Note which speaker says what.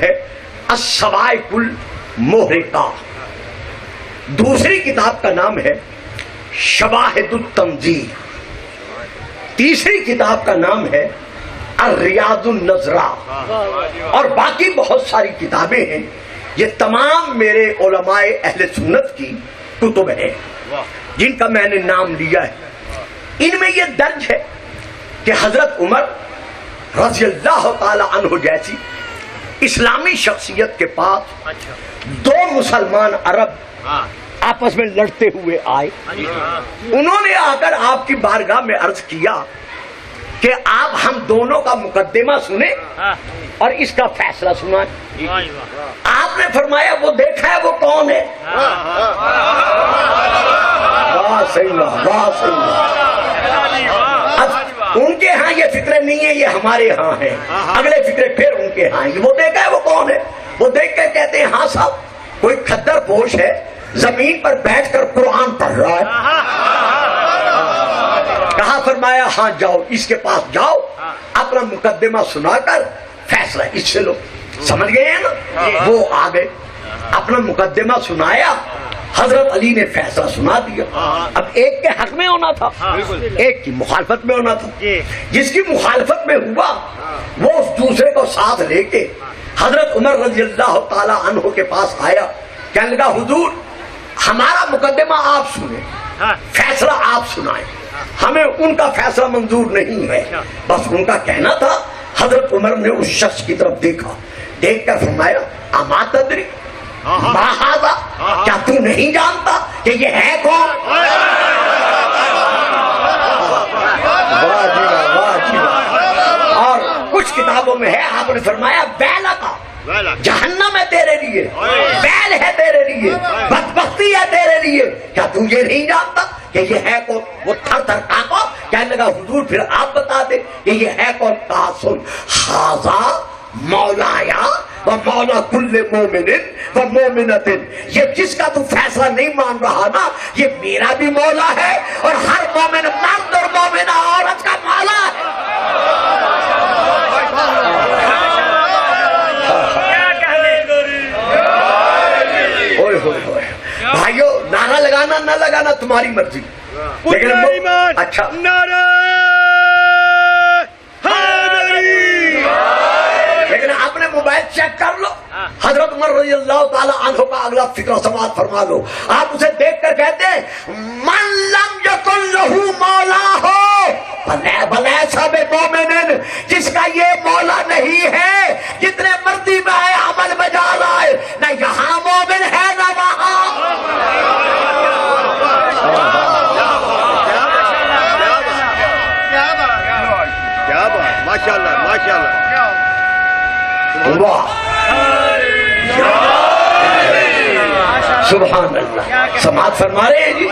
Speaker 1: ہے الصواعق المحرقہ. دوسری کتاب کا نام ہے شواہد التنزیل. تیسری کتاب کا نام ہے الریاض النظرہ. اور باقی بہت ساری کتابیں ہیں. یہ تمام میرے علماء اہل سنت کی کتب ہیں جن کا میں نے نام لیا ہے. ان میں یہ درج ہے کہ حضرت عمر رضی اللہ تعالی عنہ جیسی اسلامی شخصیت کے پاس دو مسلمان عرب آپس میں لڑتے ہوئے آئے. انہوں نے آ کر آپ کی بارگاہ میں عرض کیا کہ آپ ہم دونوں کا مقدمہ سنیں اور اس کا فیصلہ سنائیں. آپ نے فرمایا وہ دیکھا ہے وہ کون ہے؟ واہ صحیح واہ صحیح. ان کے ہاں یہ فکرے نہیں ہے، یہ ہمارے ہاں ہیں. اگلے فکرے پھر ان کے ہاں ہیں. وہ دیکھا ہے وہ کون ہے؟ وہ دیکھ کے کہتے ہیں ہاں صاحب کوئی کھدر پوش ہے زمین پر بیٹھ کر قرآن پڑھ رہا ہے. کہا فرمایا ہاں جاؤ اس کے پاس جاؤ، اپنا مقدمہ سنا کر فیصلہ اس سے لو. سمجھ گئے ہیں نا؟ وہ آ گئے، اپنا مقدمہ سنایا. حضرت علی نے فیصلہ سنا دیا. اب ایک کے حق میں ہونا تھا، ایک کی مخالفت میں ہونا تھا. جس کی مخالفت میں ہوا وہ اس دوسرے کو ساتھ لے کے حضرت عمر رضی اللہ تعالی عنہ کے پاس آیا. کہنے لگا حضور ہمارا مقدمہ آپ سنیں، فیصلہ آپ سنائیں، ہمیں ان کا فیصلہ منظور نہیں ہے. بس ان کا کہنا تھا. حضرت عمر نے اس شخص کی طرف دیکھا، دیکھ کر فرمایا اما تدری ما ھذا، کیا تو نہیں جانتا کہ یہ ہے کون؟ اور کچھ کتابوں میں ہے آپ نے فرمایا بیلا کا جہنم ہے تیرے لیے، بیل ہے تیرے لیے، بدبختی ہے تیرے لیے، کیا تو یہ نہیں جانتا کہ یہ ہے کون؟ وہ تھر تھر کانپا. کہنے لگا حضور پھر آپ بتا دیں کہ یہ ہے کون. کہا سن ھذا مولایا و مولا کل مومن و مومنۃ، یہ جس کا تو فیصلہ نہیں مان رہا نا یہ میرا بھی مولا ہے اور ہر مومن مرد اور مومنہ عورت کا مولا ہے. بھائیو نعرہ لگانا نہ لگانا تمہاری مرضی، لیکن اچھا لیکن اپنے موبائل چیک کر لو. حضرت عمر رضی اللہ تعالی عنہ کا اگلا فکر سماعت فرما لو. آپ اسے دیکھ کر کہتے ہیں من لم یکن لہ مولا ہو فلیس بمؤمن، جس کا یہ مولا نہیں ہے جتنے مرضی میں آئے عمل میں جا رہا ہے، نہ یہاں مومن ہے نہ وہاں.
Speaker 2: کیا بات، ماشاءاللہ ماشاءاللہ.
Speaker 1: سبحان اللہ. سماعت فرما رہے ہیں جی.